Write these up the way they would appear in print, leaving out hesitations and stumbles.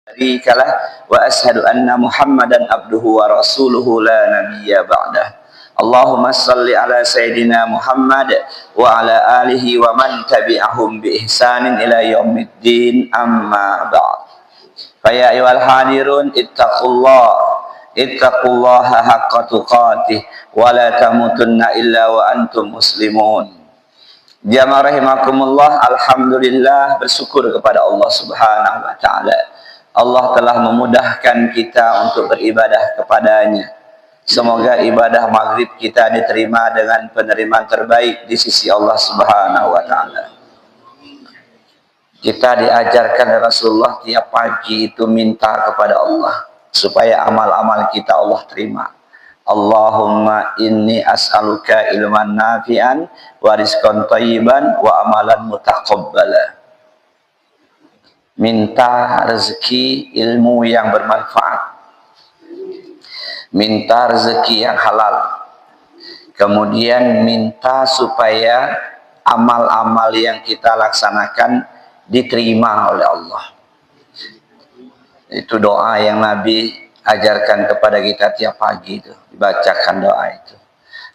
syarikalah wa asyhadu anna Muhammadan abduhu wa rasuluhu la nabiyya ba'dah. Allahumma salli ala sayyidina Muhammad wa ala alihi wa man tabi'ahum bi ihsanin ila yaumiddin, amma ba'd. Fa ya ayyuhal hadirun ittaqullaha haqqa tuqatih wa la tamutunna illa wa antum muslimun. Jamaah rahimakumullah, alhamdulillah, bersyukur kepada Allah Subhanahu wa taala. Allah telah memudahkan kita untuk beribadah kepadanya. Semoga ibadah maghrib kita diterima dengan penerimaan terbaik di sisi Allah Subhanahu wa taala. Kita diajarkan Rasulullah tiap pagi itu minta kepada Allah supaya amal-amal kita Allah terima. Allahumma inni as'aluka ilman nafi'an wa rizqan thayyiban wa amalan mutaqabbala. Minta rezeki ilmu yang bermanfaat, minta rezeki yang halal, kemudian minta supaya amal-amal yang kita laksanakan diterima oleh Allah. Itu doa yang Nabi ajarkan kepada kita tiap pagi, itu dibacakan doa itu.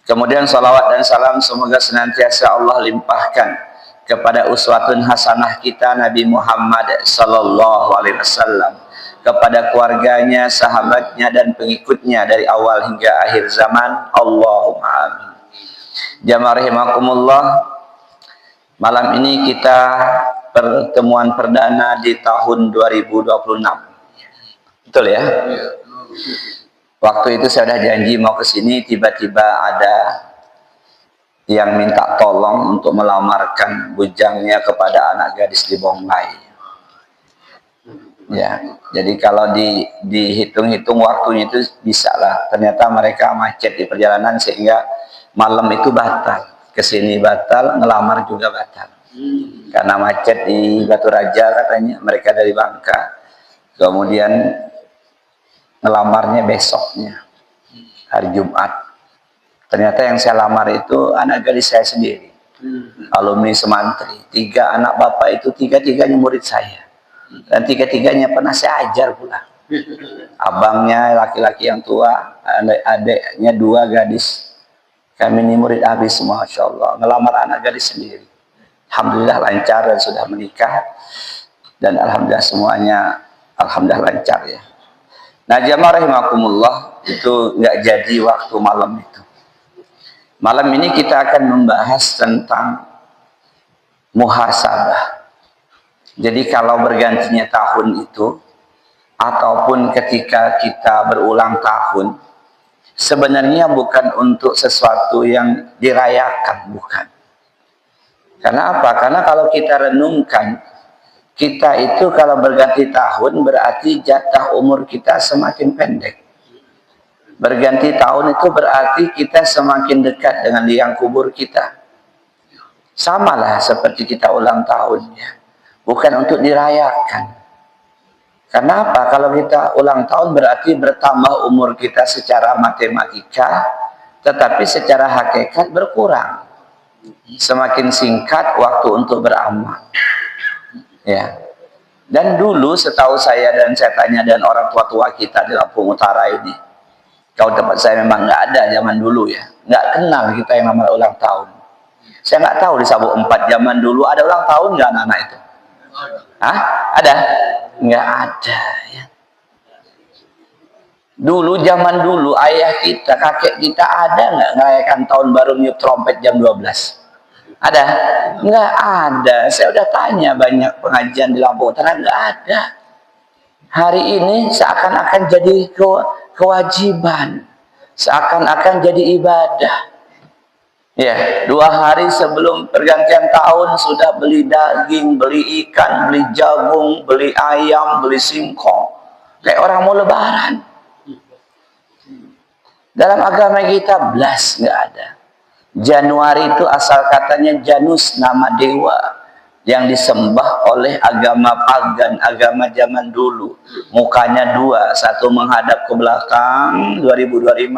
Kemudian salawat dan salam semoga senantiasa Allah limpahkan kepada uswatun hasanah kita Nabi Muhammad sallallahu alaihi wasallam, kepada keluarganya, sahabatnya dan pengikutnya dari awal hingga akhir zaman. Allahumma amin. Jamaah rahimakumullah, malam ini kita pertemuan perdana di tahun 2026. Betul ya? Waktu itu saya sudah janji mau ke sini, tiba-tiba ada yang minta tolong untuk melamarkan bujangnya kepada anak gadis di Bombay. Ya, jadi kalau dihitung-hitung waktunya itu bisa lah. Ternyata mereka macet di perjalanan sehingga malam itu batal. Kesini batal, ngelamar juga batal. Karena macet di Batu Raja katanya, mereka dari Bangka. Kemudian ngelamarnya besoknya, hari Jumat. Ternyata yang saya lamar itu anak gadis saya sendiri, alumni Semantri. 3 anak bapak itu tiga-tiganya murid saya, dan tiga-tiganya pernah saya ajar pula. Abangnya laki-laki yang tua, adiknya 2 gadis. Kami ini murid habis semua, Masya Allah. Ngelamar anak gadis sendiri. Alhamdulillah lancar dan sudah menikah, dan alhamdulillah semuanya alhamdulillah lancar ya. Nah, jamaah rahimakumullah, itu nggak jadi waktu malam itu. Malam ini kita akan membahas tentang muhasabah. Jadi kalau bergantinya tahun itu, ataupun ketika kita berulang tahun, sebenarnya bukan untuk sesuatu yang dirayakan, bukan. Karena apa? Karena kalau kita renungkan, kita itu kalau berganti tahun berarti jatah umur kita semakin pendek. Berganti tahun itu berarti kita semakin dekat dengan liang kubur kita. Samalah seperti kita ulang tahun ya. Bukan untuk dirayakan. Karena apa? Kalau kita ulang tahun berarti bertambah umur kita secara matematika, tetapi secara hakikat berkurang. Semakin singkat waktu untuk beramal. Ya, dan dulu setahu saya dan saya tanya dan orang tua-tua kita di Lampung Utara ini, kalau tempat saya memang nggak ada zaman dulu ya, nggak kenal kita yang namanya ulang tahun. Saya nggak tahu di Sabuk 4 zaman dulu ada ulang tahun nggak anak-anak itu? Hah? Ada? Nggak ada ya. Dulu zaman dulu ayah kita, kakek kita ada nggak ngerayakan tahun baru niup trompet jam 12? Ada? Nggak ada. Saya udah tanya banyak pengajian di Lampung Utara, nggak ada. Hari ini seakan-akan jadi kewajiban, seakan-akan jadi ibadah. Ya, 2 hari sebelum pergantian tahun sudah beli daging, beli ikan, beli jagung, beli ayam, beli singkong. Kayak orang mau lebaran. Dalam agama kita belas nggak ada. Januari itu asal katanya Janus, nama dewa yang disembah oleh agama pagan, agama zaman dulu. Mukanya 2, satu menghadap ke belakang 2025,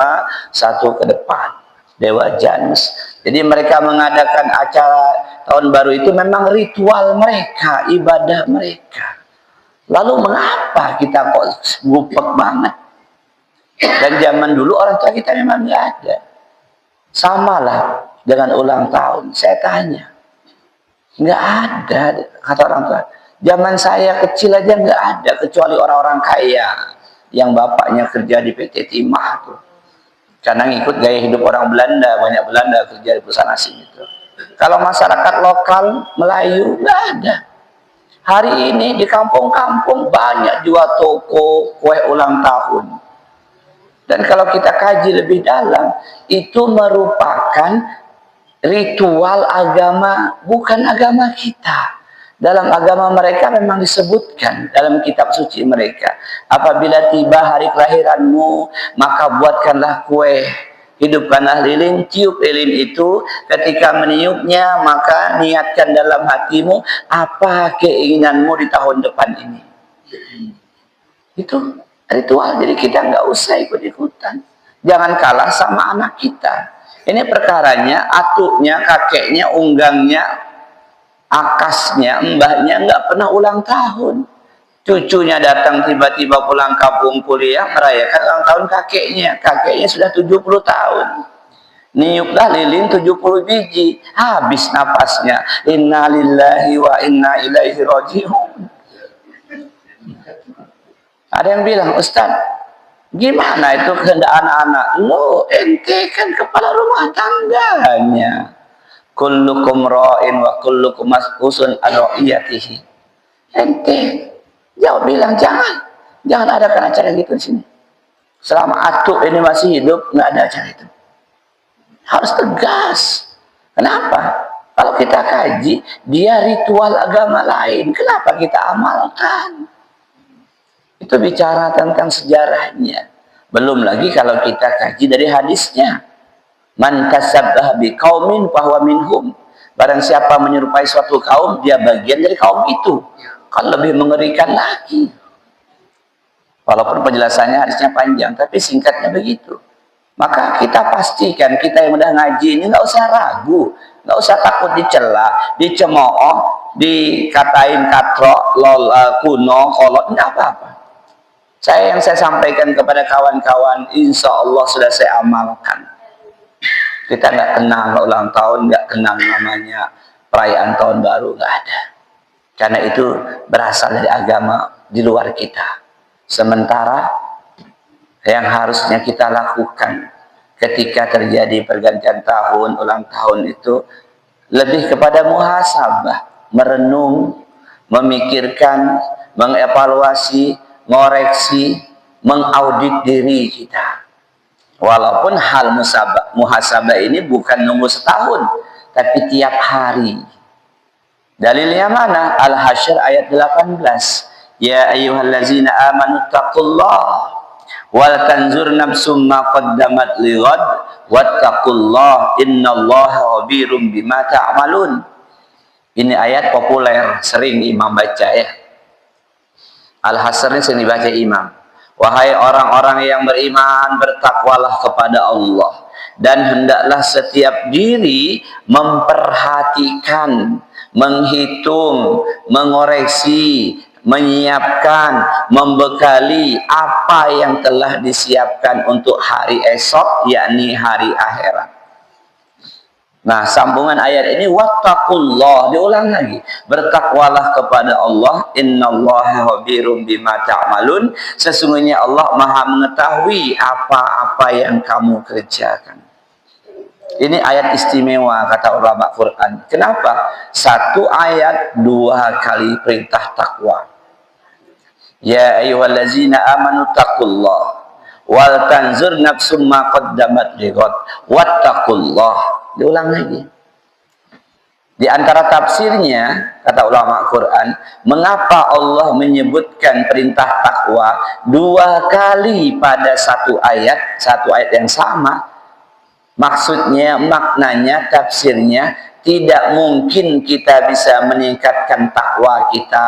satu ke depan. Dewa Janus. Jadi mereka mengadakan acara tahun baru itu memang ritual mereka, ibadah mereka. Lalu mengapa kita kok gupek banget? Dan zaman dulu orang tua kita memang nggak ada. Samalah dengan ulang tahun. Saya tanya, nggak ada kata orang tua. Zaman saya kecil aja nggak ada, kecuali orang-orang kaya yang bapaknya kerja di PT Timah tuh. Karena ngikut gaya hidup orang Belanda, banyak Belanda kerja di perusahaan asing itu. Kalau masyarakat lokal Melayu nggak ada. Hari ini di kampung-kampung banyak jual toko kue ulang tahun. Dan kalau kita kaji lebih dalam, itu merupakan ritual agama, bukan agama kita. Dalam agama mereka memang disebutkan dalam kitab suci mereka, apabila tiba hari kelahiranmu, maka buatkanlah kue, hidupkanlah lilin, tiup lilin itu, ketika meniupnya maka niatkan dalam hatimu apa keinginanmu di tahun depan ini. Itu ritual, jadi kita nggak usah ikut-ikutan. Jangan kalah sama anak kita. Ini perkaranya, atuknya, kakeknya, unggangnya, akasnya, mbahnya nggak pernah ulang tahun. Cucunya datang tiba-tiba pulang kampung kuliah merayakan ulang tahun kakeknya. Kakeknya sudah 70 tahun. Niuplah lilin 70 biji. Habis napasnya. Inna lillahi wa inna ilaihi raji'un. Ada yang bilang, Ustaz, gimana itu kehendak anak-anak? Lo ente kan kepala rumah tangganya. Kullukum ra'in wa kullukum mas'ulun an ra'iyatihi. Ente jawab, bilang jangan ada acara gitu di sini. Selama atuk ini masih hidup nggak ada acara itu. Harus tegas. Kenapa? Kalau kita kaji, dia ritual agama lain. Kenapa kita amalkan? Itu bicara tentang sejarahnya. Belum lagi kalau kita kaji dari hadisnya. Man tasabbaha biqaumin fahuwa minhum. Barang siapa menyerupai suatu kaum, dia bagian dari kaum itu. Kan lebih mengerikan lagi. Walaupun penjelasannya hadisnya panjang, tapi singkatnya begitu. Maka kita pastikan, kita yang udah ngaji ini nggak usah ragu, nggak usah takut dicela, dicemooh, dikatain katrok, kuno, kolot, nggak apa-apa. Yang saya sampaikan kepada kawan-kawan, insya Allah sudah saya amalkan. Kita nggak kenal ulang tahun, nggak kenal namanya perayaan tahun baru, nggak ada. Karena itu berasal dari agama di luar kita. Sementara yang harusnya kita lakukan ketika terjadi pergantian tahun, ulang tahun itu lebih kepada muhasabah, merenung, memikirkan, mengevaluasi, ngoreksi, mengaudit diri kita. Walaupun hal muhasabah ini bukan nunggu setahun, tapi tiap hari. Dalilnya mana? Al-Hasyr ayat 18. Ya ayyuhallazina amanu taqullah wal tanzur nafsum ma qaddamat lighad wattaqullah innallaha khabirum bima ta'malun. Ini ayat populer, sering imam baca ya. Al-Hasyr ini sering dibaca imam. Wahai orang-orang yang beriman, bertakwalah kepada Allah, dan hendaklah setiap diri memperhatikan, menghitung, mengoreksi, menyiapkan, membekali apa yang telah disiapkan untuk hari esok, yakni hari akhirat. Nah, sambungan ayat ini, wattaqullah, diulang lagi, bertakwalah kepada Allah, innallaha khabirum bima ta'malun, sesungguhnya Allah maha mengetahui apa-apa yang kamu kerjakan. Ini ayat istimewa kata ulama Quran. Kenapa? Satu ayat dua kali perintah takwa. Ya ayyuhallazina amanu taqullah wal tanzur nafsum ma qaddamat lighad wattaqullah. Diulang lagi. Di antara tafsirnya, kata ulama Quran, mengapa Allah menyebutkan perintah takwa dua kali pada satu ayat yang sama? Maksudnya, maknanya, tafsirnya, tidak mungkin kita bisa meningkatkan takwa kita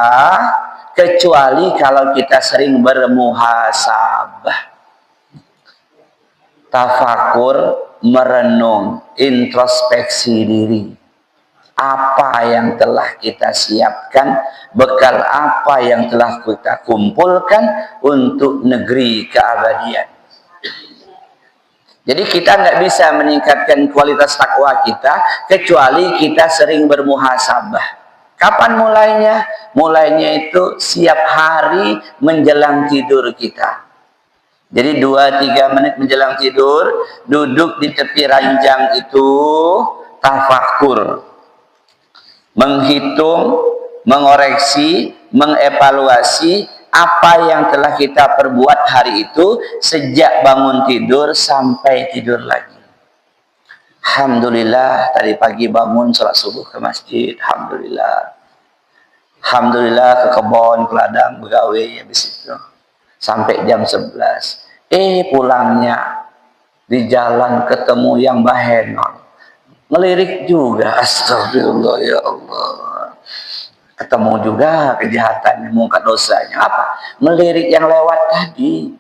kecuali kalau kita sering bermuhasabah, tafakur, merenung, introspeksi diri. apa yang telah kita siapkan, bekal apa yang telah kita kumpulkan untuk negeri keabadian. Jadi kita nggak bisa meningkatkan kualitas takwa kita kecuali kita sering bermuhasabah. Kapan mulainya? Mulainya itu siap hari menjelang tidur kita. Jadi 2-3 menit menjelang tidur, duduk di tepi ranjang itu, tafakur, menghitung, mengoreksi, mengevaluasi apa yang telah kita perbuat hari itu sejak bangun tidur sampai tidur lagi. Alhamdulillah, tadi pagi bangun sholat subuh ke masjid, alhamdulillah. Alhamdulillah ke kebun, ke ladang, begawe habis itu. Sampai jam 11. Pulangnya di jalan ketemu yang bahenol. Ngelirik juga, astagfirullah ya Allah. Ketemu juga kejahatannya, muka dosanya. Apa? Melirik yang lewat tadi.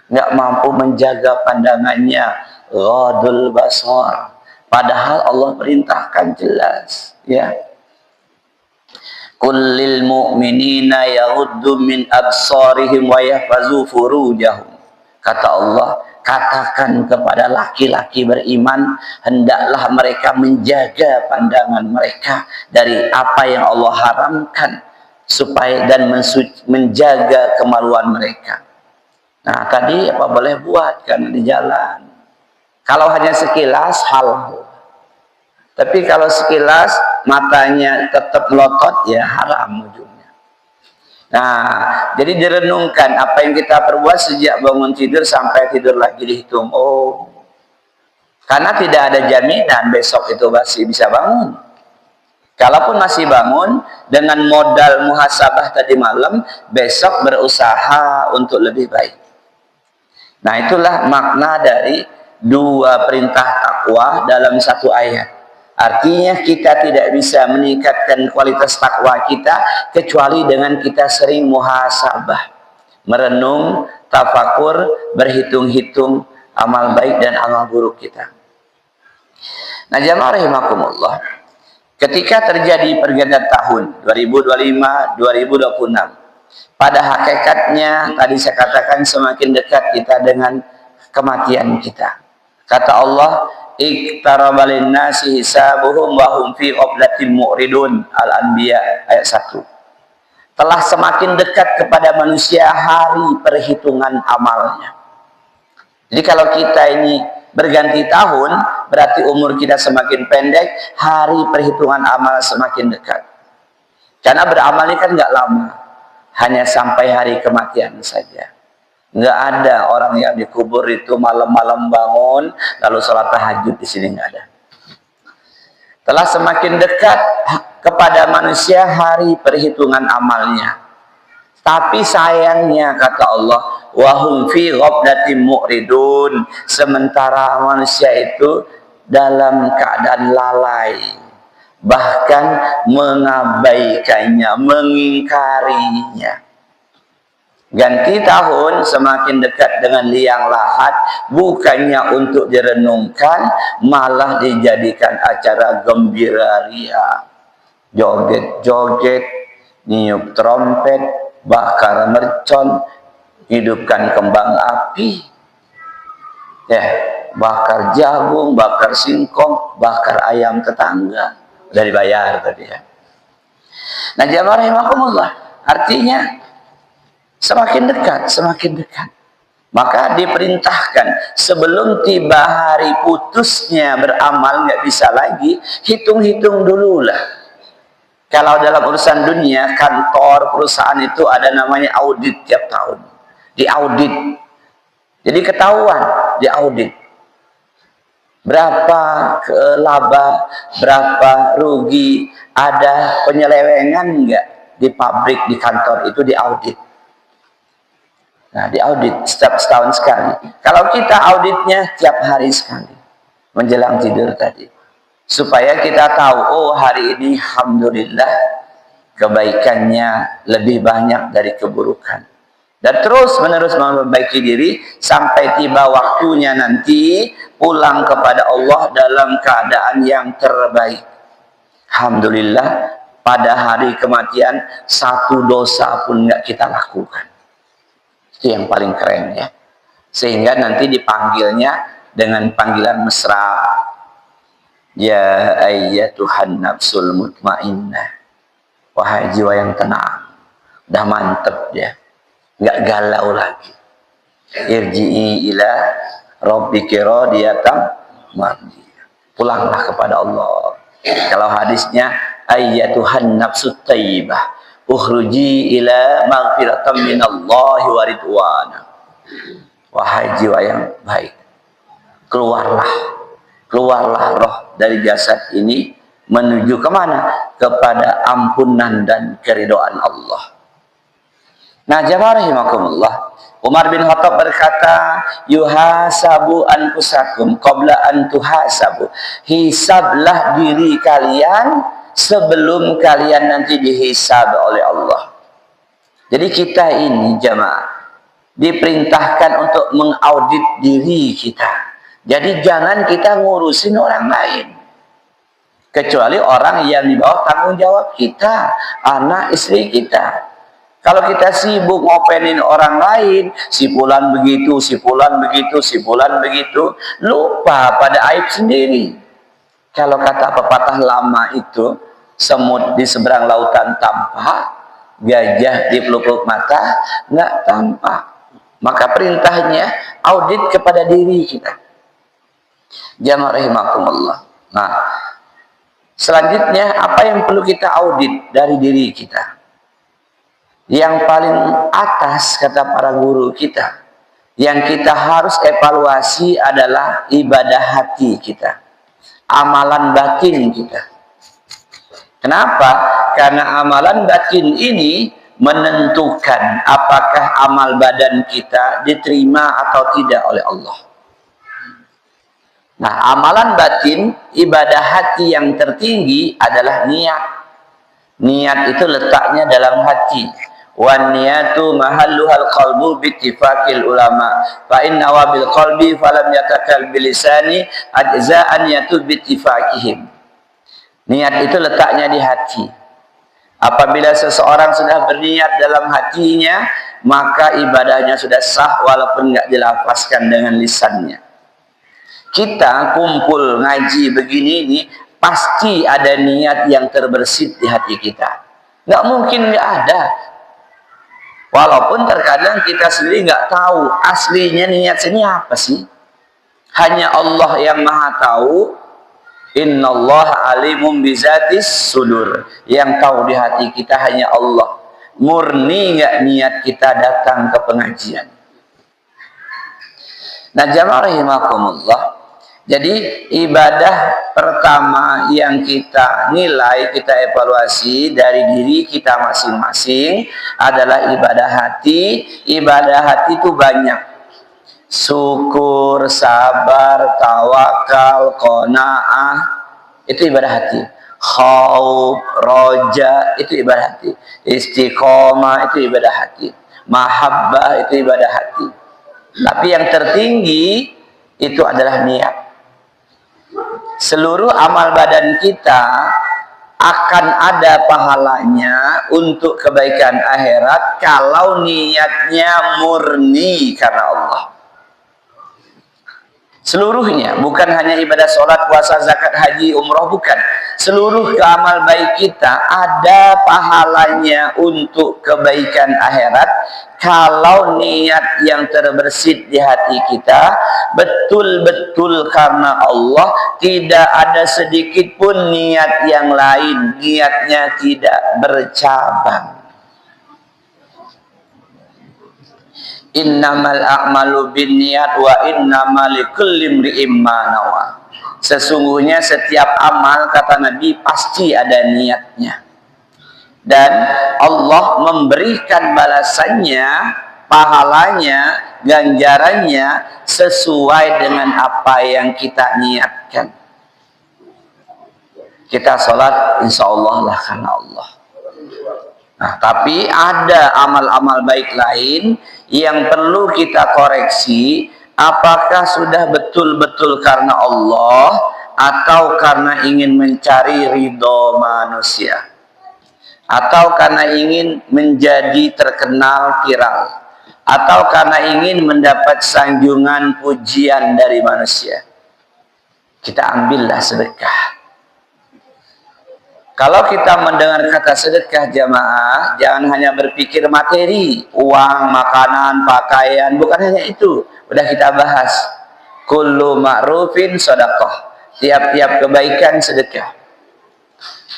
Nggak mampu menjaga pandangannya. Ghadul basar. Padahal Allah perintahkan jelas. Ya. Kullil mu'minina yaghuddu min absarihim wa yahfazu furujahum. Kata Allah, katakan kepada laki-laki beriman, hendaklah mereka menjaga pandangan mereka dari apa yang Allah haramkan supaya dan menjaga kemaluan mereka. Nah, tadi apa boleh buat karena di jalan. Kalau hanya sekilas halal. Tapi kalau sekilas matanya tetap melotot, ya haram ujungnya. Nah, jadi direnungkan apa yang kita perbuat sejak bangun tidur sampai tidur lagi dihitung. Oh, karena tidak ada jaminan besok itu masih bisa bangun. Kalaupun masih bangun dengan modal muhasabah tadi malam, besok berusaha untuk lebih baik. Nah, itulah makna dari dua perintah takwa dalam satu ayat. Artinya kita tidak bisa meningkatkan kualitas takwa kita kecuali dengan kita sering muhasabah, merenung, tafakur, berhitung-hitung amal baik dan amal buruk kita. Nah, jamaah rahimakumullah, ketika terjadi pergantian tahun 2025-2026, pada hakikatnya tadi saya katakan semakin dekat kita dengan kematian kita. Kata Allah, iqtaraba lin-nasi hisabuhum wa hum fi ghaflatin mu'ridun. Al-Anbiya ayat 1. Telah semakin dekat kepada manusia hari perhitungan amalnya. Jadi kalau kita ini berganti tahun, berarti umur kita semakin pendek, hari perhitungan amal semakin dekat. Karena beramal ini kan nggak lama, hanya sampai hari kematian saja. Nggak ada orang yang dikubur itu malam-malam bangun lalu sholat tahajud, di sini nggak ada. Telah semakin dekat kepada manusia hari perhitungan amalnya. Tapi sayangnya kata Allah, wahum fi ghaflatin mu'ridun, sementara manusia itu dalam keadaan lalai, bahkan mengabaikannya, mengingkarinya. Ganti tahun semakin dekat dengan liang lahat, bukannya untuk direnungkan, malah dijadikan acara gembira ria. Joget-joget, niup trompet, bakar mercon, hidupkan kembang api, ya, bakar jagung, bakar singkong, bakar ayam tetangga. Udah dibayar tadi ya. Nah, jamaah rahimakumullah, artinya semakin dekat, semakin dekat. Maka diperintahkan sebelum tiba hari putusnya beramal, nggak bisa lagi, hitung-hitung dululah. Kalau dalam urusan dunia, kantor, perusahaan itu ada namanya audit tiap tahun. Diaudit. Jadi ketahuan, diaudit. Berapa laba, berapa rugi, ada penyelewengan nggak di pabrik, di kantor, itu diaudit. Nah, diaudit setiap setahun sekali. Kalau kita auditnya tiap hari sekali, menjelang tidur tadi, supaya kita tahu, oh hari ini alhamdulillah kebaikannya lebih banyak dari keburukan, dan terus menerus memperbaiki diri sampai tiba waktunya nanti pulang kepada Allah dalam keadaan yang terbaik. Alhamdulillah pada hari kematian satu dosa pun nggak kita lakukan. Itu yang paling keren ya. Sehingga nanti dipanggilnya dengan panggilan mesra. Ya ayyatuhan nafsul mutmainnah. Wahai jiwa yang tenang. Udah mantep dia. Nggak galau lagi. Irji'i ila rabbiki radiyatan mardiyah. Pulanglah kepada Allah. Kalau hadisnya ayyatuhan nafsut thayyibah ukhruji ila maghfiratan minallahi wa ridwana. Wahai jiwa yang baik, keluarlah roh dari jasad ini menuju kemana? Kepada ampunan dan keridhaan Allah. Nah, jamaah rahimakumullah, Umar bin Khattab berkata, yuhasabu anfusakum qabla an tuhasabu. Hisablah diri kalian sebelum kalian nanti dihisab oleh Allah. Jadi kita ini jamaah diperintahkan untuk mengaudit diri kita. Jadi jangan kita ngurusin orang lain. Kecuali orang yang di bawah tanggung jawab kita, anak istri kita. Kalau kita sibuk ngopenin orang lain, si fulan begitu, si fulan begitu, si fulan begitu, lupa pada aib sendiri. Kalau kata pepatah lama itu, semut di seberang lautan tampak, gajah di pelupuk mata nggak tampak. Maka perintahnya audit kepada diri kita. Jamaah rahimakumullah. Nah, selanjutnya apa yang perlu kita audit dari diri kita? Yang paling atas kata para guru kita, yang kita harus evaluasi adalah ibadah hati kita, amalan batin kita. Kenapa? Karena amalan batin ini menentukan apakah amal badan kita diterima atau tidak oleh Allah. Nah, amalan batin, ibadah hati yang tertinggi adalah niat. Niat itu letaknya dalam hati. Wan niyatu mahalluhal qalbu bittifaqil ulama. Fa inna wa bil qalbi falam yatakal bilisani ajza'an yatu bittifaqihim. Niat itu letaknya di hati. Apabila seseorang sudah berniat dalam hatinya, maka ibadahnya sudah sah walaupun nggak dilafazkan dengan lisannya. Kita kumpul ngaji begini ini pasti ada niat yang terbersit di hati kita. Nggak mungkin nggak ada. Walaupun terkadang kita sendiri nggak tahu aslinya niat sini apa sih. Hanya Allah yang maha tahu. Innallaha alimum bizatis sudur. Yang tahu di hati kita hanya Allah. Murni nggak niat kita datang ke pengajian. Nah, jamaah rahimakumullah. Jadi ibadah pertama yang kita nilai, kita evaluasi dari diri kita masing-masing adalah ibadah hati. Ibadah hati itu banyak. Syukur, sabar, tawakal, qanaah, itu ibadah hati. Khauf, roja, itu ibadah hati. Istiqomah, itu ibadah hati. Mahabbah, itu ibadah hati. Tapi yang tertinggi itu adalah niat. Seluruh amal badan kita akan ada pahalanya untuk kebaikan akhirat kalau niatnya murni karena Allah. Seluruhnya, bukan hanya ibadah sholat, puasa, zakat, haji, umroh, bukan. Seluruh keamal baik kita ada pahalanya untuk kebaikan akhirat kalau niat yang terbersit di hati kita betul-betul karena Allah, tidak ada sedikit pun niat yang lain, niatnya tidak bercabang. Innamal a'malu binniyat wa innamal likulli imri'in ma nawa. Sesungguhnya setiap amal, kata Nabi, pasti ada niatnya. Dan Allah memberikan balasannya, pahalanya, ganjarannya sesuai dengan apa yang kita niatkan. Kita sholat insya Allah lah karena Allah. Nah, tapi ada amal-amal baik lain yang perlu kita koreksi, apakah sudah betul-betul karena Allah atau karena ingin mencari ridho manusia, atau karena ingin menjadi terkenal viral, atau karena ingin mendapat sanjungan pujian dari manusia, kita ambillah sedekah. Kalau kita mendengar kata sedekah jamaah, jangan hanya berpikir materi, uang, makanan, pakaian, bukan hanya itu. Udah kita bahas. Kullu ma'rufin sedekah. Tiap-tiap kebaikan sedekah.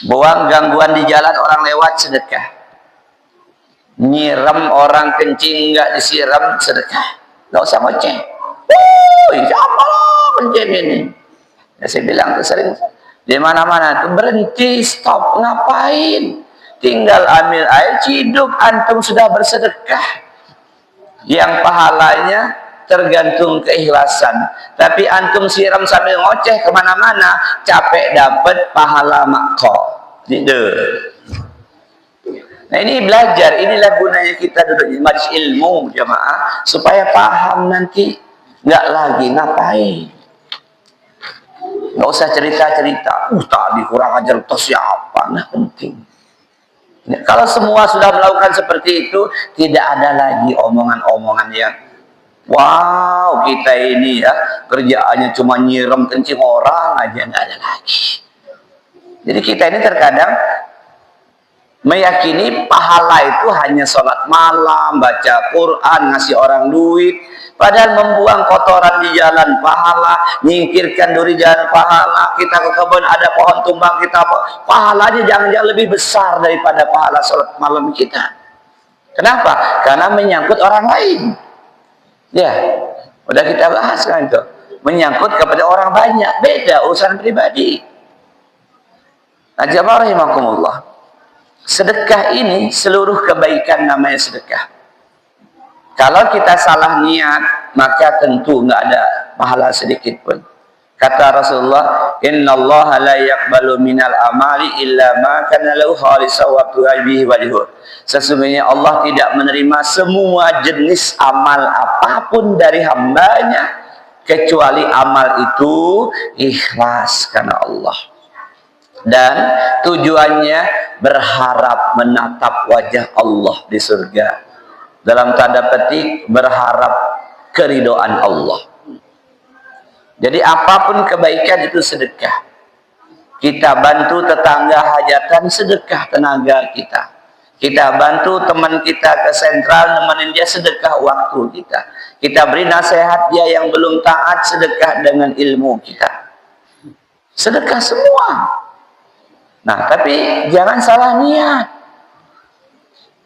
Buang gangguan di jalan orang lewat sedekah. Nyiram orang kencing nggak disiram sedekah. Nggak usah ngoceh. Siapa kencing ini? Ya, saya bilang tuh sering. Di mana-mana tuh berhenti, stop, ngapain? Tinggal ambil air, ciduk, antum sudah bersedekah. Yang pahalanya tergantung keikhlasan. Tapi antum siram sambil ngoceh kemana-mana, capek dapat pahala makko. Nah ini belajar, inilah gunanya kita duduk di majelis ilmu jamaah, supaya paham nanti nggak lagi ngapain. Nggak usah cerita-cerita, tadi kurang ajar tos siapa, nah penting. Kalau semua sudah melakukan seperti itu, tidak ada lagi omongan-omongan yang wow, kita ini ya kerjaannya cuma nyiram kencing orang aja, nggak ada lagi. Jadi kita ini terkadang meyakini pahala itu hanya sholat malam, baca Quran, ngasih orang duit. Padahal membuang kotoran di jalan pahala, nyingkirkan duri jalan pahala, kita ke kebun ada pohon tumbang kita pahalanya jangan-jangan lebih besar daripada pahala sholat malam kita. Kenapa? Karena menyangkut orang lain. Ya, udah kita bahas kan itu. Menyangkut kepada orang banyak, beda urusan pribadi. Nah, jamaah rahimakumullah. Sedekah ini seluruh kebaikan namanya sedekah. Kalau kita salah niat, maka tentu nggak ada pahala sedikit pun. Kata Rasulullah, "Innallaha la yaqbalu minal amali illa ma kana lahu khalisan wa bihi wajhuh." Sesungguhnya Allah tidak menerima semua jenis amal apapun dari hambanya kecuali amal itu ikhlas karena Allah. Dan tujuannya berharap menatap wajah Allah di surga. Dalam tanda petik berharap keridhaan Allah. Jadi apapun kebaikan itu sedekah. Kita bantu tetangga hajatan, sedekah tenaga kita. Kita bantu teman kita ke sentral, nemenin dia, sedekah waktu kita. Kita beri nasihat dia yang belum taat, sedekah dengan ilmu kita. Sedekah semua. Nah, tapi jangan salah niat.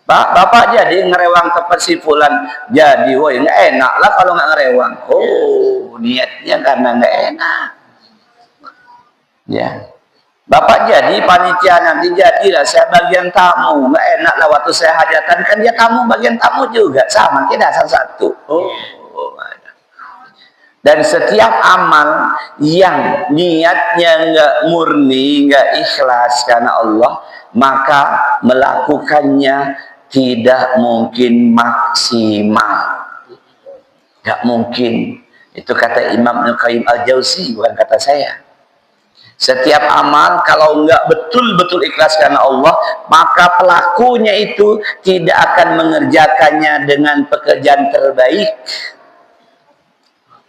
Bapak jadi ngerewang ke persifulan, jadi woi nggak enak lah kalau nggak ngerewang. Oh, niatnya karena nggak enak. Ya, Bapak jadi panitia nanti, jadilah saya bagian tamu, nggak enak lah waktu saya hajatan kan dia tamu, bagian tamu juga sama, kita satu. Oh, dan setiap amal yang niatnya nggak murni, nggak ikhlas karena Allah, maka melakukannya tidak mungkin maksimal. Nggak mungkin. Itu kata Imam Ibnu Qayyim Al-Jauzi, bukan kata saya. Setiap amal kalau nggak betul-betul ikhlas karena Allah, maka pelakunya itu tidak akan mengerjakannya dengan pekerjaan terbaik.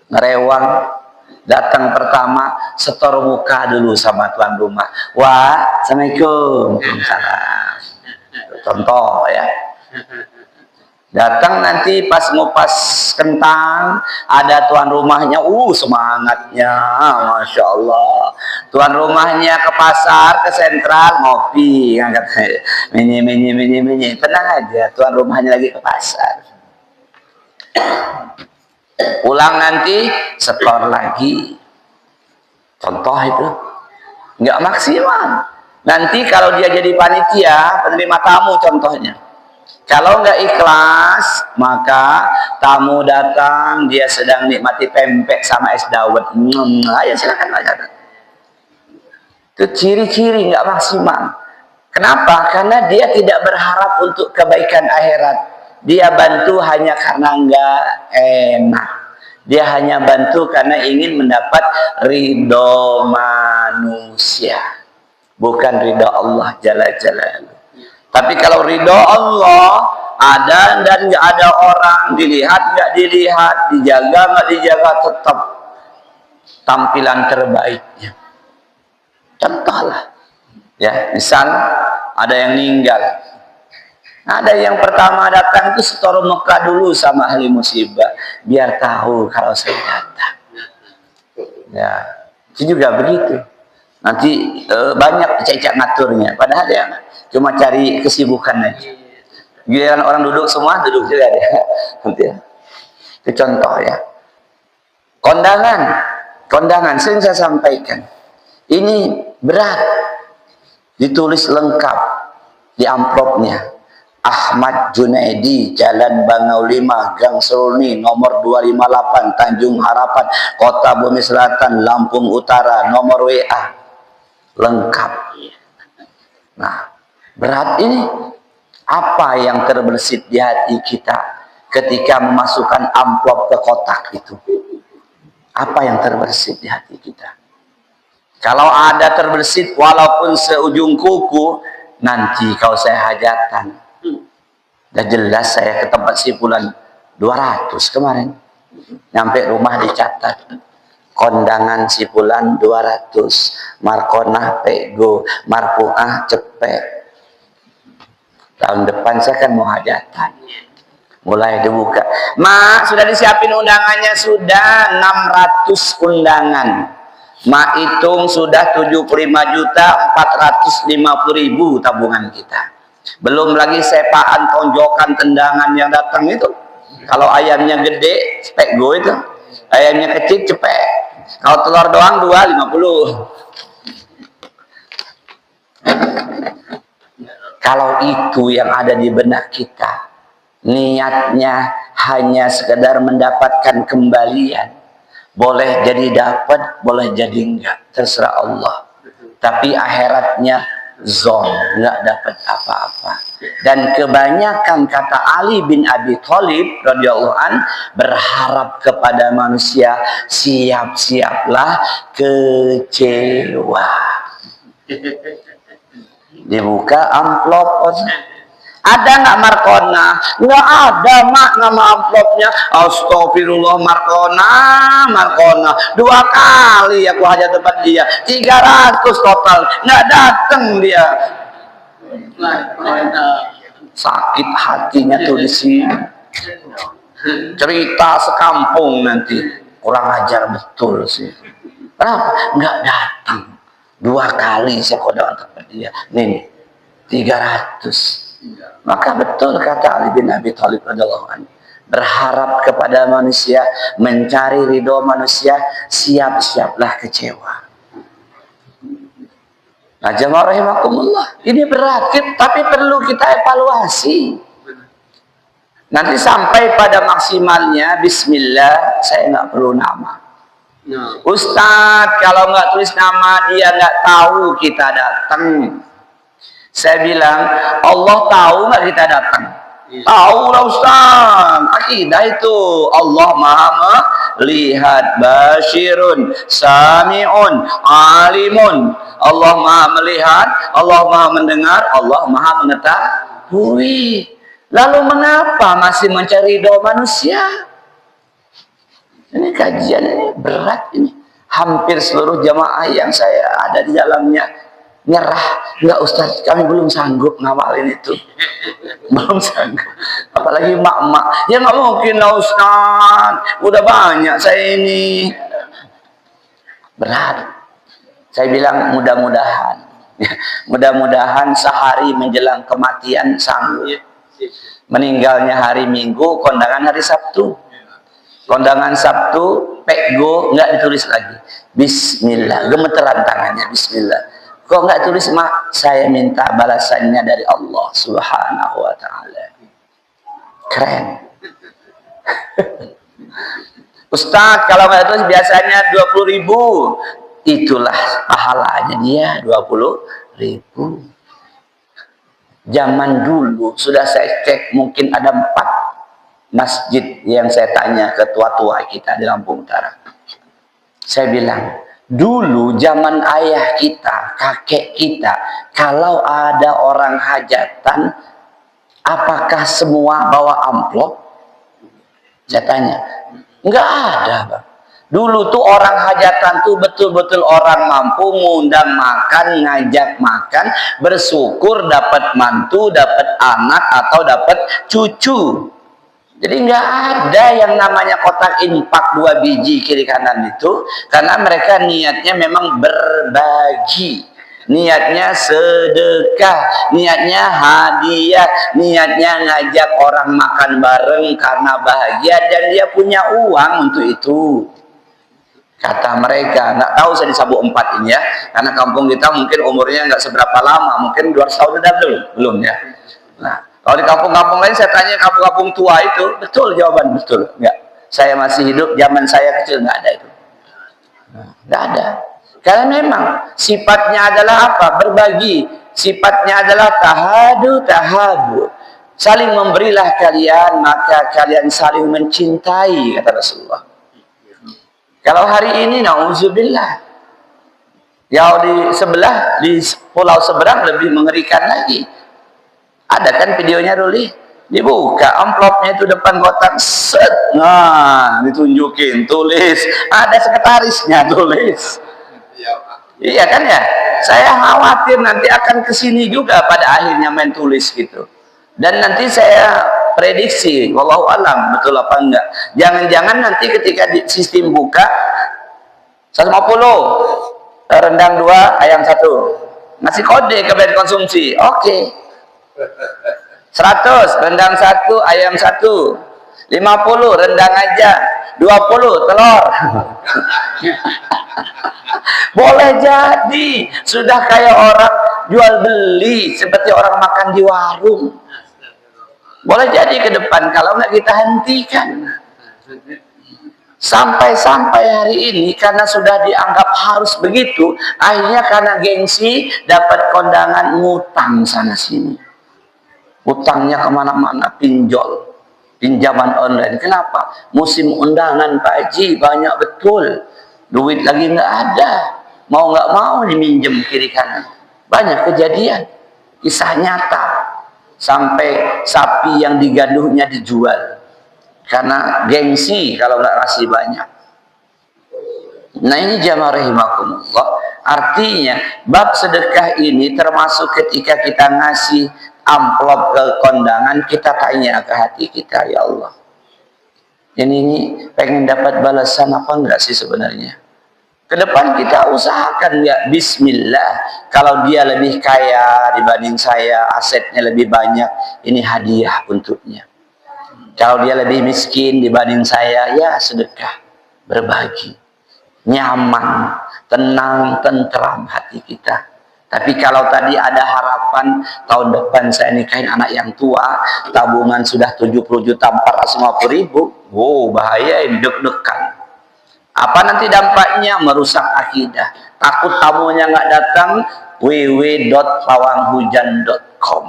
Ngerewang, datang pertama setor muka dulu sama tuan rumah. Wah, assalamualaikum. Waalaikumsalam. Contoh ya. Datang nanti pas ngupas kentang, ada tuan rumahnya, semangatnya, masya Allah. Tuan rumahnya ke pasar, ke sentral, ngopi, ngangkat menye, tenang aja, tuan rumahnya lagi ke pasar. Pulang nanti, setor lagi. Contoh itu, nggak maksimal. Nanti kalau dia jadi panitia, penerima tamu contohnya. Kalau nggak ikhlas, maka tamu datang, dia sedang nikmati pempek sama es dawet. Ayo silakan aja. Itu ciri-ciri nggak maksimal. Kenapa? Karena dia tidak berharap untuk kebaikan akhirat. Dia bantu hanya karena nggak enak. Dia hanya bantu karena ingin mendapat ridho manusia, bukan ridho Allah Jalla Jalaluhu. Tapi kalau ridho Allah ada dan nggak ada orang, dilihat nggak dilihat, dijaga nggak dijaga, tetap tampilan terbaiknya. Contohlah, ya, misal ada yang meninggal, ada yang pertama datang itu setor Mekah dulu sama ahli musibah, biar tahu kalau saya datang. Ya, itu juga begitu. Nanti banyak cecak ngaturnya, padahal ya cuma cari kesibukan aja. Giliran orang duduk semua duduk juga deh. Itu contoh ya. Kondangan sering saya sampaikan. Ini berat, ditulis lengkap di amplopnya. Ahmad Junaidi, Jalan Bangau 5, Gang Seruni, nomor 258, Tanjung Harapan, Kota Bumi Selatan, Lampung Utara, nomor WA. Lengkap. Nah, berat ini. Apa yang terbersit di hati kita ketika memasukkan amplop ke kotak itu? Apa yang terbersit di hati kita? Kalau ada terbersit walaupun seujung kuku, nanti kalau saya hajatan, udah jelas saya ke tempat sipulan 200 kemarin. Nyampe rumah dicatat. Kondangan sipulan 200, Markonah pego, Marpuah cepet. Tahun depan saya kan mau hajatan. Mulai dibuka. Mak, sudah disiapin undangannya? Sudah 600 undangan. Mak hitung sudah 75.450.000 tabungan kita. Belum lagi sepaan, tonjokan, tendangan yang datang itu. Kalau ayamnya gede, pego itu. Ayamnya kecil, cepet. Kalau telur doang 2,50. Kalau itu yang ada di benak kita, niatnya hanya sekedar mendapatkan kembalian, boleh jadi dapat, boleh jadi enggak, terserah Allah. Tapi akhiratnya zon, enggak dapat apa-apa. Dan kebanyakan kata Ali bin Abi Thalib radhiyallahu an, berharap kepada manusia, siap-siaplah kecewa. Dibuka amplop, ada nggak Markona? Nggak ada, mak, nama amplopnya. Astagfirullah, Markona 2 kali aku hajat tempat dia, 300 total, nggak datang dia. Sakit hatinya tuh di sini. Cerita sekampung nanti, kurang ajar betul sih. Kenapa? Nggak datang. 2 kali saya kodam tempat dia. Nih, 300. Maka betul kata Ali bin Abi Thalib radhiyallahu anhu, berharap kepada manusia, mencari ridho manusia, siap-siaplah kecewa. Nah, jamaah rahimakumullah, ini berat, tapi perlu kita evaluasi. Nanti sampai pada maksimalnya, bismillah, saya nggak perlu nama. Ustadz, kalau nggak tulis nama, dia nggak tahu kita datang. Saya bilang, Allah tahu nggak kita datang? Tahu lah Ustadz. Akidah itu, Allah maha melihat, basyirun, sami'un, alimun. Allah maha melihat, Allah maha mendengar, Allah maha mengetahui. Lalu mengapa masih mencari ridho manusia? Ini kajian ini berat ini. Hampir seluruh jamaah yang saya ada di dalamnya nyerah. Enggak Ustaz, kami belum sanggup ngawalin itu. Belum sanggup. Apalagi mak-mak. Ya nggak mungkin lah Ustaz. Udah banyak saya ini. Berat. Saya bilang mudah-mudahan. Mudah-mudahan sehari menjelang kematian sanggup. Meninggalnya hari Minggu, kondangan hari Sabtu. Kondangan Sabtu, pekgo, nggak ditulis lagi. Bismillah, gemeteran tangannya, bismillah. Kok nggak tulis, mak? Saya minta balasannya dari Allah Subhanahu wa Ta'ala. Keren. Ustadz, kalau nggak tulis biasanya 20.000. Itulah pahalanya dia, 20.000. Zaman dulu sudah saya cek, mungkin ada 4 masjid yang saya tanya ke tua-tua kita di Lampung Utara. Saya bilang, dulu zaman ayah kita, kakek kita, kalau ada orang hajatan, apakah semua bawa amplop? Saya tanya, enggak ada, Bang. Dulu tuh orang hajatan tuh betul-betul orang mampu ngundang makan, ngajak makan, bersyukur dapat mantu, dapat anak atau dapat cucu. Jadi nggak ada yang namanya kotak infak 2 biji kiri kanan itu, karena mereka niatnya memang berbagi, niatnya sedekah, niatnya hadiah, niatnya ngajak orang makan bareng karena bahagia dan dia punya uang untuk itu. Kata mereka, nggak tahu saya di Sabuk 4 ini ya, karena kampung kita mungkin umurnya nggak seberapa lama, mungkin 200 tahun udah belum ya. Nah, kalau di kampung-kampung lain saya tanya kampung-kampung tua itu, betul jawaban betul, enggak. Saya masih hidup, zaman saya kecil nggak ada itu, nggak ada. Karena memang sifatnya adalah apa? Berbagi. Sifatnya adalah tahabu. Saling memberilah kalian, maka kalian saling mencintai, kata Rasulullah. Kalau hari ini, na'udzubillah, yang di sebelah, di pulau seberang lebih mengerikan lagi. Ada kan videonya Ruli? Dibuka amplopnya itu depan kotak, set, nah ditunjukin, tulis, ada sekretarisnya tulis. Iya kan ya? Saya khawatir nanti akan kesini juga pada akhirnya main tulis gitu. Dan nanti saya prediksi, wallahu alam betul apa enggak. Jangan-jangan nanti ketika di sistem buka 150, rendang 2, ayam 1. Ngasih kode ke band konsumsi. Oke. 100, rendang 1, ayam 1. 50, rendang aja. 20, telur. Boleh jadi sudah kayak orang jual beli, seperti orang makan di warung. Boleh jadi ke depan kalau nggak kita hentikan. Sampai-sampai hari ini karena sudah dianggap harus begitu, akhirnya karena gengsi dapat kondangan ngutang sana sini. Utangnya kemana-mana, pinjol, pinjaman online. Kenapa? Musim undangan Pak Haji banyak betul, duit lagi nggak ada, mau nggak mau diminjem kiri kanan. Banyak kejadian, kisah nyata. Sampai sapi yang digaduhnya dijual karena gengsi kalau nggak kasih banyak. Nah ini jamaah rahimakumullah, artinya bab sedekah ini termasuk ketika kita ngasih amplop ke kondangan, kita tanya ke hati kita, ya Allah, ini pengen dapat balasan apa enggak sih sebenarnya? Ke depan kita usahakan ya bismillah, kalau dia lebih kaya dibanding saya, asetnya lebih banyak, ini hadiah untuknya. Kalau dia lebih miskin dibanding saya, ya sedekah, berbagi, nyaman, tenang, tentram hati kita. Tapi kalau tadi ada harapan tahun depan saya nikahin anak yang tua, tabungan sudah 70 juta 450 ribu, wow bahaya ini, deg-degan. Apa nanti dampaknya? Merusak akidah. Takut tamunya nggak datang, www.pawanghujan.com.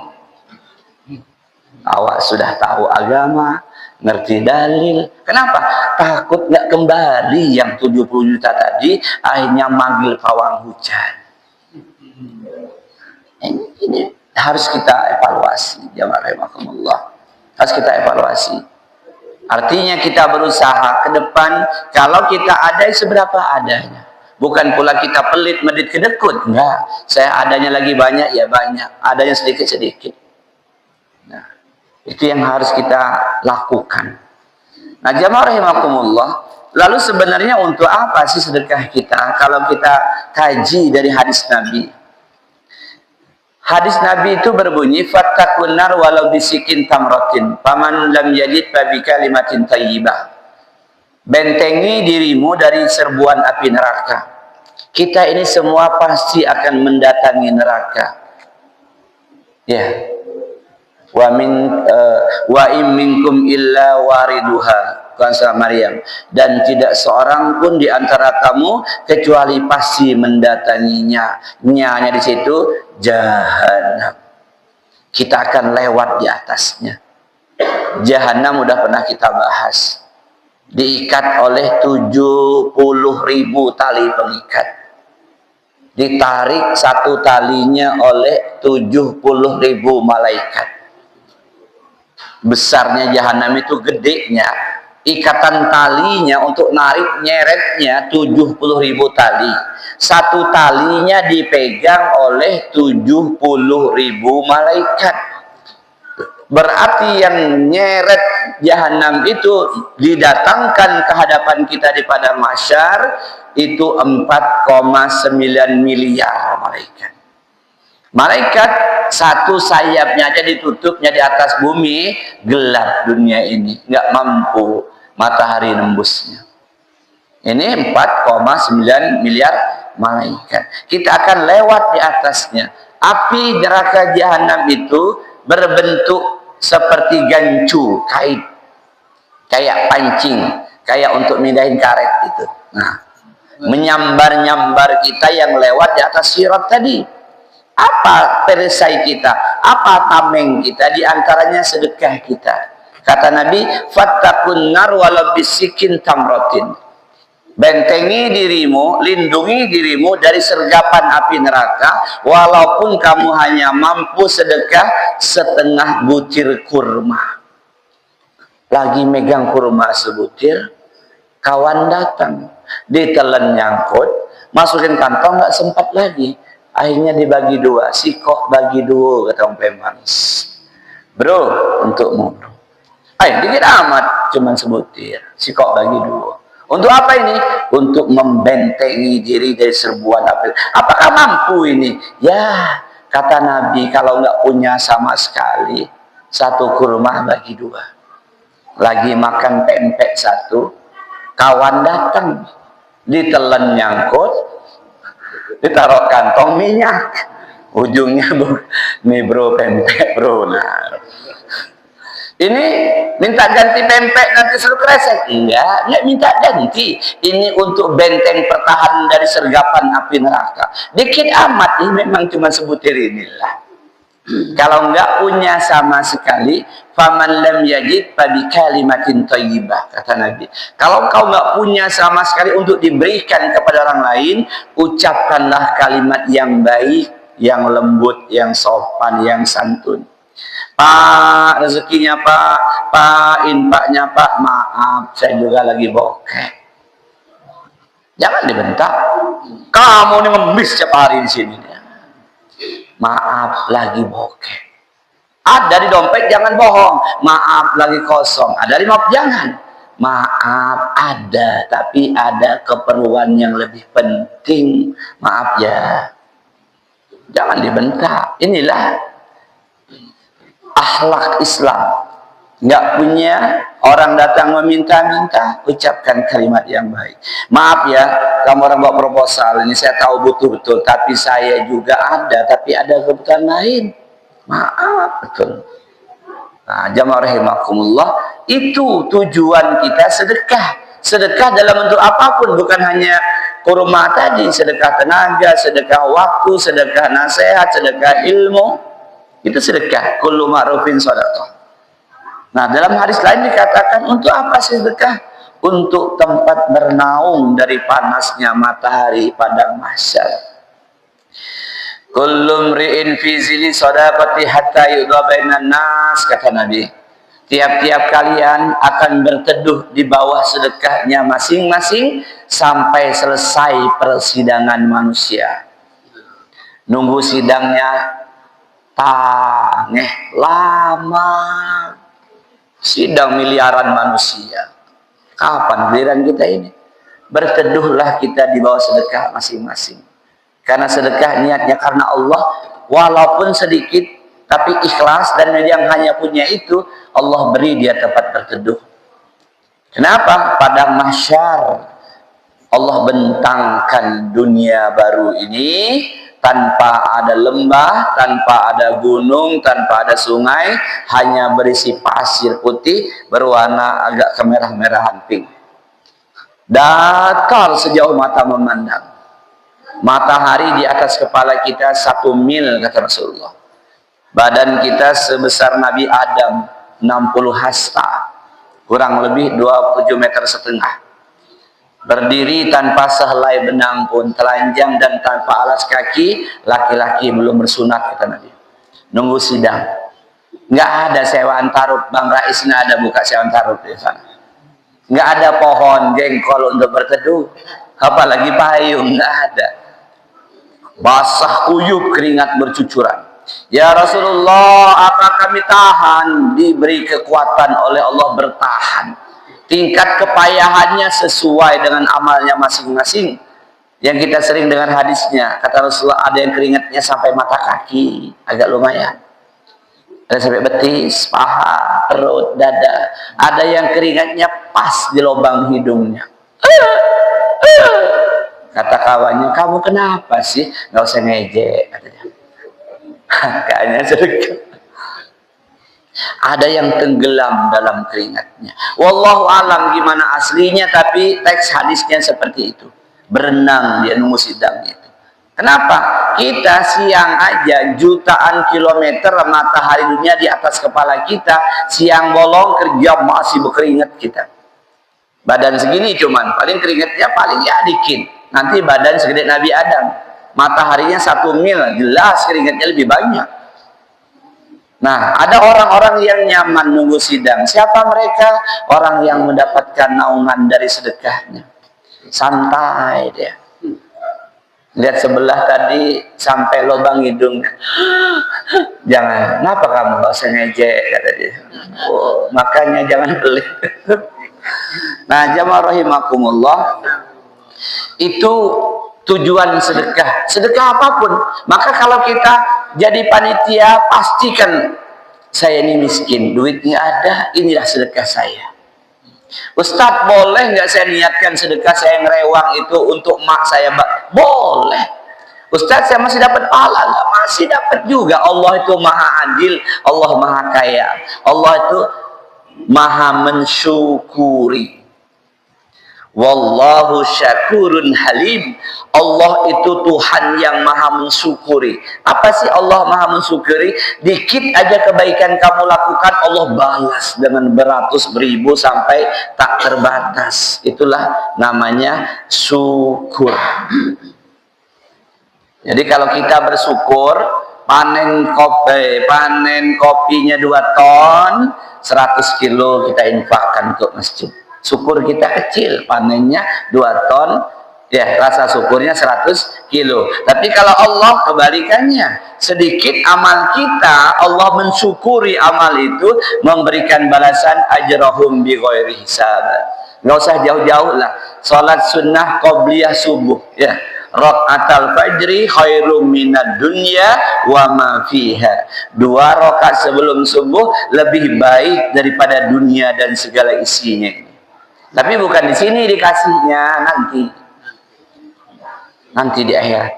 Awak sudah tahu agama, ngerti dalil. Kenapa? Takut nggak kembali yang 70 juta tadi, akhirnya manggil pawang hujan. Ini harus kita evaluasi, jamaah rahimakumullah. Harus kita evaluasi. Artinya kita berusaha ke depan, kalau kita ada seberapa adanya. Bukan pula kita pelit medit kedekut. Enggak, saya adanya lagi banyak ya banyak, adanya sedikit-sedikit. Nah, itu yang harus kita lakukan. Nah, jamaah rahimakumullah, lalu sebenarnya untuk apa sih sedekah kita? Kalau kita kaji dari hadis Nabi. Hadis Nabi itu berbunyi, fattakun nar walau bisikin tamratin, paman lam yajid babi kalimatin tayyibah. Bentengi dirimu dari serbuan api neraka. Kita ini semua pasti akan mendatangi neraka. Ya. Wa in minkum illa wariduha. Kuasa Maryam, dan tidak seorang pun di antara kamu kecuali pasti mendatanginya. Nyanya di situ jahanam. Kita akan lewat di atasnya. Jahanam udah pernah kita bahas. Diikat oleh 70.000 tali pengikat. Ditarik satu talinya oleh 70.000 malaikat. Besarnya jahanam itu, gedenya. Ikatan talinya untuk narik nyeretnya 70.000 tali. Satu talinya dipegang oleh 70.000 malaikat. Berarti yang nyeret jahanam itu didatangkan ke hadapan kita di padang mahsyar itu 4,9 miliar malaikat. Malaikat satu sayapnya aja ditutupnya di atas bumi, gelap dunia ini, nggak mampu matahari nembusnya. Ini 4,9 miliar malaikat. Kita akan lewat di atasnya. Api neraka jahanam itu berbentuk seperti gancu kait, kayak pancing, kayak untuk mindahin karet itu. Nah, menyambar-nyambar kita yang lewat di atas sirat tadi. Apa perisai kita? Apa tameng kita? Di antaranya sedekah kita. Kata Nabi, "Fattaqun nar walau bisikin tamrotin." Bentengi dirimu, lindungi dirimu dari sergapan api neraka, walaupun kamu hanya mampu sedekah setengah butir kurma. Lagi megang kurma sebutir, kawan datang, ditelan nyangkut, masukin kantong, nggak sempat lagi. Akhirnya dibagi dua, si kok bagi dua, kata Om Pemang. Bro, untukmu. Dikit amat, cuman sebutir, si kok bagi dua. Untuk apa ini? Untuk membentengi diri dari serbuan api. Apakah mampu ini? Ya, kata Nabi, kalau nggak punya sama sekali, satu kurma bagi dua. Lagi makan pempek satu, kawan datang, ditelan nyangkut, ditaruh kantong minyak, ujungnya nih bro, pempek bro. Nah, ini minta ganti pempek nanti suruh kresek? Enggak minta ganti. Ini untuk benteng pertahanan dari sergapan api neraka. Dikit amat, ini memang cuma sebutir inilah. Kalau enggak punya sama sekali, faman lam yajid fabi kalimatin thayyibah, kata Nabi. Kalau kau enggak punya sama sekali untuk diberikan kepada orang lain, ucapkanlah kalimat yang baik, yang lembut, yang sopan, yang santun. Pak, rezekinya Pak, infaknya Pak, maaf, saya juga lagi bokeh. Jangan dibentak. Kamu ini ngemis setiap hari di sini. Maaf, lagi bokeh. Ada di dompet, jangan bohong. Maaf, lagi kosong. Ada di maaf, jangan. Maaf, ada, tapi ada keperluan yang lebih penting. Maaf ya. Jangan dibentak. Inilah akhlak Islam. Nggak punya, orang datang meminta-minta, ucapkan kalimat yang baik. Maaf ya, kamu orang bawa proposal ini, saya tahu betul-betul, tapi saya juga ada, tapi ada kebutuhan lain. Maaf, betul. Nah, jamaah rahimakumullah, itu tujuan kita sedekah. Sedekah dalam bentuk apapun, bukan hanya kurma tadi, sedekah tenaga, sedekah waktu, sedekah nasihat, sedekah ilmu. Itu sedekah, kullu ma'rufin shadaqah. Nah, dalam hadis lain dikatakan, untuk apa sedekah? Untuk tempat bernaung dari panasnya matahari padang mahsyar. Kullu mri'in fi zili shadaqati hatta yudha bainan nas, kata Nabi. Tiap-tiap kalian akan berteduh di bawah sedekahnya masing-masing sampai selesai persidangan manusia. Nunggu sidangnya lama, sidang miliaran manusia. Kapan giliran kita ini? Berteduhlah kita di bawah sedekah masing-masing. Karena sedekah niatnya karena Allah, walaupun sedikit, tapi ikhlas, dan yang hanya punya itu, Allah beri dia tempat berteduh. Kenapa? Padang mahsyar Allah bentangkan dunia baru ini, tanpa ada lembah, tanpa ada gunung, tanpa ada sungai, hanya berisi pasir putih berwarna agak kemerah-merahan pink. Datar sejauh mata memandang. Matahari di atas kepala kita 1 mil, kata Rasulullah. Badan kita sebesar Nabi Adam. 60 hasta, kurang lebih 27,5 meter. Berdiri tanpa sehelai benang pun, telanjang dan tanpa alas kaki, laki-laki belum bersunat, kata Nabi. Nunggu sidang. Nggak ada sewaan tarub. Bang Rais nggak ada buka sewaan tarub di sana. Nggak ada pohon jengkol untuk berteduh, apalagi payung, nggak ada. Basah kuyup, keringat bercucuran. Ya Rasulullah, apa kami tahan? Diberi kekuatan oleh Allah bertahan. Tingkat kepayahannya sesuai dengan amalnya masing-masing. Yang kita sering dengar hadisnya, kata Rasulullah, ada yang keringatnya sampai mata kaki, agak lumayan. Ada sampai betis, paha, perut, dada. Ada yang keringatnya pas di lubang hidungnya. Kata kawannya, kamu kenapa sih? Nggak usah ngejek, katanya. Kayaknya sedekah. Ada yang tenggelam dalam keringatnya. Wallahu alam gimana aslinya, tapi teks hadisnya seperti itu. Berenang dia nunggu sidang itu. Kenapa? Kita siang aja jutaan kilometer matahari dunia di atas kepala kita, siang bolong kerja masih berkeringat kita. Badan segini cuman, paling keringatnya paling ya dikit. Nanti badan segede Nabi Adam. Mataharinya 1 mil, jelas keringatnya lebih banyak. Nah, ada orang-orang yang nyaman nunggu sidang. Siapa mereka? Orang yang mendapatkan naungan dari sedekahnya. Santai dia. Lihat sebelah tadi sampai lubang hidungnya. Jangan, kenapa kamu gak usah ngejek, kata dia. Oh, makanya jangan beli. Nah, jamaah rahimakumullah, itu tujuan sedekah. Sedekah apapun. Maka kalau kita jadi panitia, pastikan saya ini miskin, duitnya ada, inilah sedekah saya. Ustadz, boleh nggak saya niatkan sedekah saya yang rewang itu untuk mak saya? Boleh. Ustadz, saya masih dapat pahala nggak? Masih dapat juga. Allah itu maha adil, Allah maha kaya, Allah itu maha mensyukuri. Wallahu syakurun halim. Allah itu Tuhan yang maha mensyukuri. Apa sih Allah maha mensyukuri? Dikit aja kebaikan kamu lakukan, Allah balas dengan beratus beribu sampai tak terbatas. Itulah namanya syukur. Jadi kalau kita bersyukur, panen kopinya 2 ton, 100 kilo kita infakkan untuk masjid. Syukur kita kecil, panennya 2 ton, ya rasa syukurnya 100 kilo. Tapi kalau Allah kebalikannya, sedikit amal kita, Allah mensyukuri amal itu, memberikan balasan ajrahum bi ghairi hisab. Nggak usah jauh-jauh lah, salat sunnah qobliyah subuh, ya. Rakaatul fajri khairum minad dunya wa ma fiha. 2 rakaat sebelum subuh lebih baik daripada dunia dan segala isinya. Tapi bukan di sini dikasihnya, nanti di akhirat.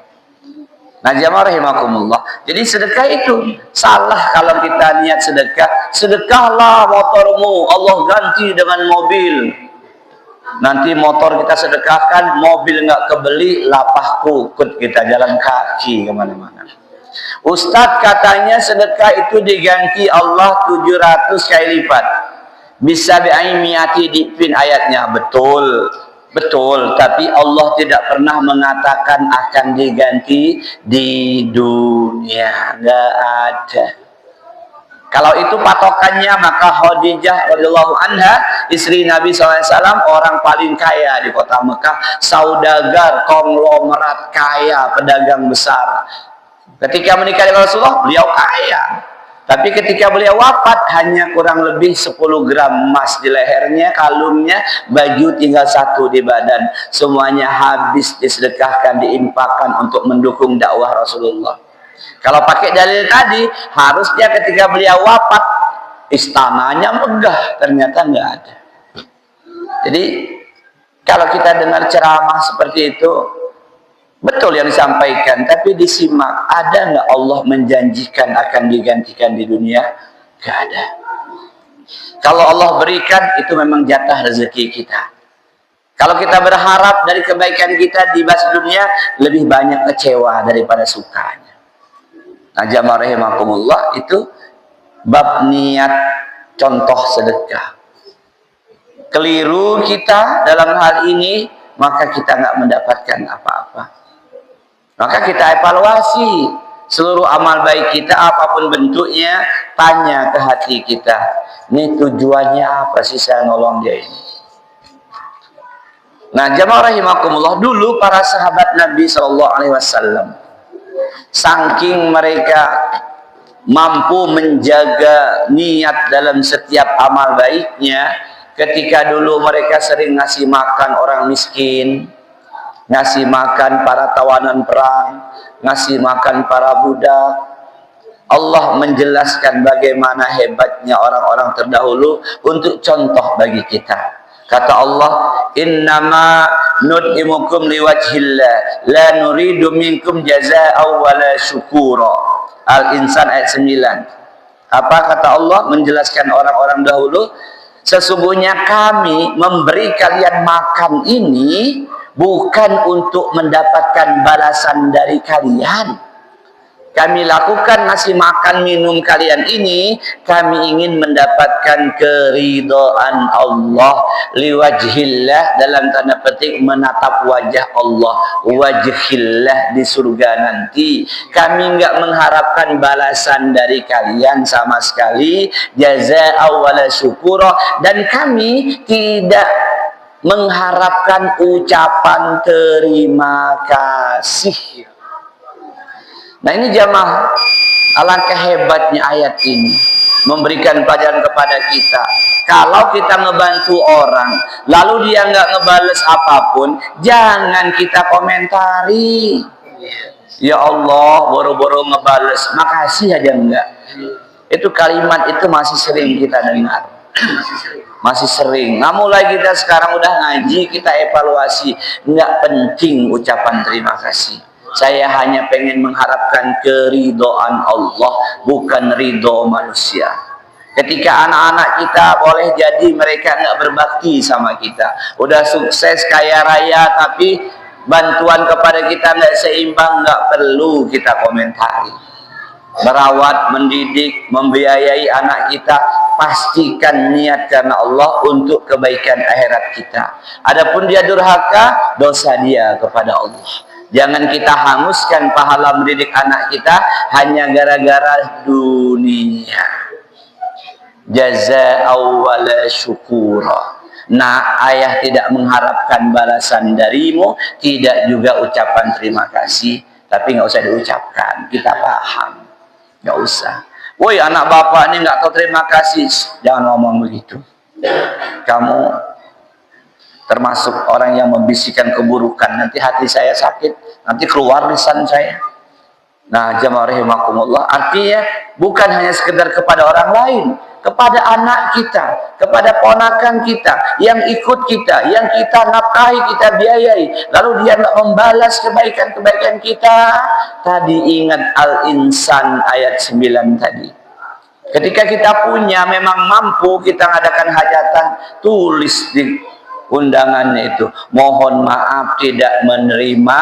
Nah, jamaah rahimakumullah. Jadi sedekah itu salah kalau kita niat sedekah. Sedekahlah motormu, Allah ganti dengan mobil. Nanti motor kita sedekahkan, mobil nggak kebeli, lapah kukut kita jalan kaki kemana-mana. Ustadz katanya sedekah itu diganti Allah 700 kali lipat. Bisa bi'aimiyati dipin ayatnya. Betul, betul. Tapi Allah tidak pernah mengatakan akan diganti di dunia. Nggak ada. Kalau itu patokannya, maka Khadijah radhiyallahu anha, istri Nabi SAW, orang paling kaya di kota Mekah, saudagar, konglomerat kaya, pedagang besar. Ketika menikah dengan Rasulullah, beliau kaya. Tapi ketika beliau wafat, hanya kurang lebih 10 gram emas di lehernya, kalungnya, baju tinggal 1 di badan. Semuanya habis disedekahkan, diinfakkan untuk mendukung dakwah Rasulullah. Kalau pakai dalil tadi, harusnya ketika beliau wafat, istananya megah, ternyata nggak ada. Jadi, kalau kita dengar ceramah seperti itu, betul yang disampaikan, tapi disimak, ada nggak Allah menjanjikan akan digantikan di dunia? Nggak ada. Kalau Allah berikan, itu memang jatah rezeki kita. Kalau kita berharap dari kebaikan kita di bas dunia, lebih banyak kecewa daripada sukanya. Nah, jamaah rahimakumullah, itu bab niat contoh sedekah. Keliru kita dalam hal ini, maka kita nggak mendapatkan apa-apa. Maka kita evaluasi seluruh amal baik kita, apapun bentuknya, tanya ke hati kita, ini tujuannya apa sih saya nolong dia ini? Nah, jamaah rahimakumullah, dulu para sahabat Nabi SAW, saking mereka mampu menjaga niat dalam setiap amal baiknya, ketika dulu mereka sering ngasih makan orang miskin, ngasih makan para tawanan perang, ngasih makan para budak. Allah menjelaskan bagaimana hebatnya orang-orang terdahulu untuk contoh bagi kita. Kata Allah, innama nut'imukum liwajhillah la nuridu minkum jazaa'an wala syukura. Al-Insan ayat 9. Apa kata Allah menjelaskan orang-orang dahulu? Sesungguhnya kami memberi kalian makan ini bukan untuk mendapatkan balasan dari kalian. Kami lakukan ngasih makan minum kalian ini, kami ingin mendapatkan keridhaan Allah, liwajhillah, dalam tanda petik menatap wajah Allah, wajhillah di surga nanti. Kami enggak mengharapkan balasan dari kalian sama sekali, jazaa'a wala syukura, dan kami tidak mengharapkan ucapan terima kasih. Nah, ini jamaah, alangkah hebatnya ayat ini memberikan pelajaran kepada kita. Kalau kita ngebantu orang lalu dia nggak ngebales apapun, jangan kita komentari, ya Allah boro-boro ngebales makasih aja, enggak. Itu kalimat itu masih sering kita dengar, masih sering. Nah, mulai kita sekarang udah ngaji, kita evaluasi, nggak penting ucapan terima kasih. Saya hanya pengen mengharapkan keridhaan Allah, bukan ridho manusia. Ketika anak-anak kita boleh jadi mereka nggak berbakti sama kita, udah sukses kaya raya, tapi bantuan kepada kita nggak seimbang, nggak perlu kita komentari. Merawat, mendidik, membiayai anak kita, pastikan niat karena Allah untuk kebaikan akhirat kita. Adapun dia durhaka, dosa dia kepada Allah. Jangan kita hanguskan pahala mendidik anak kita hanya gara-gara dunia. Jazaa'an wala syukura. Nah, ayah tidak mengharapkan balasan darimu, tidak juga ucapan terima kasih, tapi nggak usah diucapkan, kita paham, nggak usah. Woi, anak bapak ini nggak tahu terima kasih, jangan ngomong begitu. Kamu termasuk orang yang membisikkan keburukan, nanti hati saya sakit, nanti keluar lisan saya. Nah, jamaah rahimakumullah, artinya bukan hanya sekedar kepada orang lain, kepada anak kita, kepada ponakan kita, yang ikut kita, yang kita nafkahi, kita biayai, lalu dia nggak membalas kebaikan-kebaikan kita. Tadi ingat Al-Insan ayat 9 tadi. Ketika kita punya, memang mampu kita ngadakan hajatan, tulis di undangannya itu, mohon maaf tidak menerima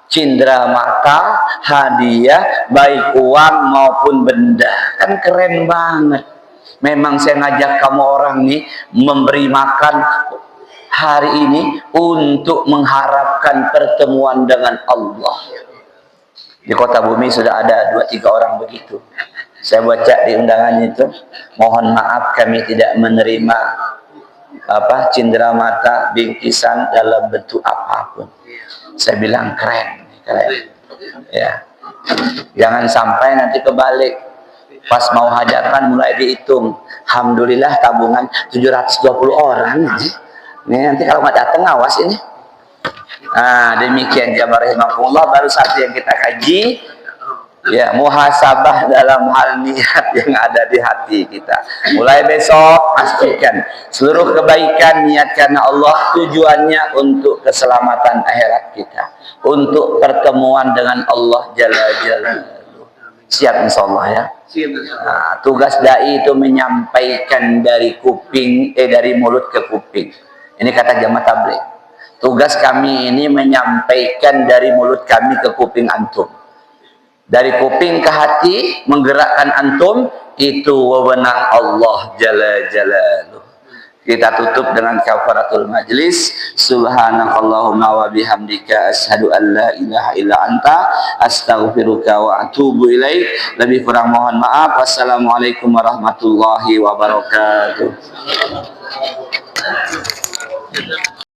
cindera mata, hadiah, baik uang maupun benda. Kan keren banget. Memang saya ngajak kamu orang nih memberi makan hari ini untuk mengharapkan pertemuan dengan Allah. Di kota bumi sudah ada 2-3 orang begitu. Saya baca di undangannya itu, mohon maaf kami tidak menerima cindera mata, bingkisan dalam bentuk apapun. Saya bilang keren, keren. Ya, jangan sampai nanti kebalik. Pas mau hajatan mulai dihitung. Alhamdulillah tabungan 720 orang. Ini nanti kalau nggak datang awas ini. Nah, demikian jamaah rahimakumullah, baru satu yang kita kaji. Ya, muhasabah dalam hal niat yang ada di hati kita. Mulai besok pastikan seluruh kebaikan niat karena Allah, tujuannya untuk keselamatan akhirat kita, untuk pertemuan dengan Allah Jalla Jalaluhu. Siap insyaallah ya. Nah, tugas dai itu menyampaikan dari dari mulut ke kuping. Ini kata jamaah tabligh. Tugas kami ini menyampaikan dari mulut kami ke kuping antum. dari kuping ke hati, menggerakkan antum, itu wewenang Allah Jalla Jalaluh. Kita tutup dengan kafaratul majlis. Subhanakallahumma wa bihamdika asyhadu an la ilaha illa anta astaghfiruka wa atubu ilaik. Lebih kurang mohon maaf. Wassalamualaikum warahmatullahi wabarakatuh.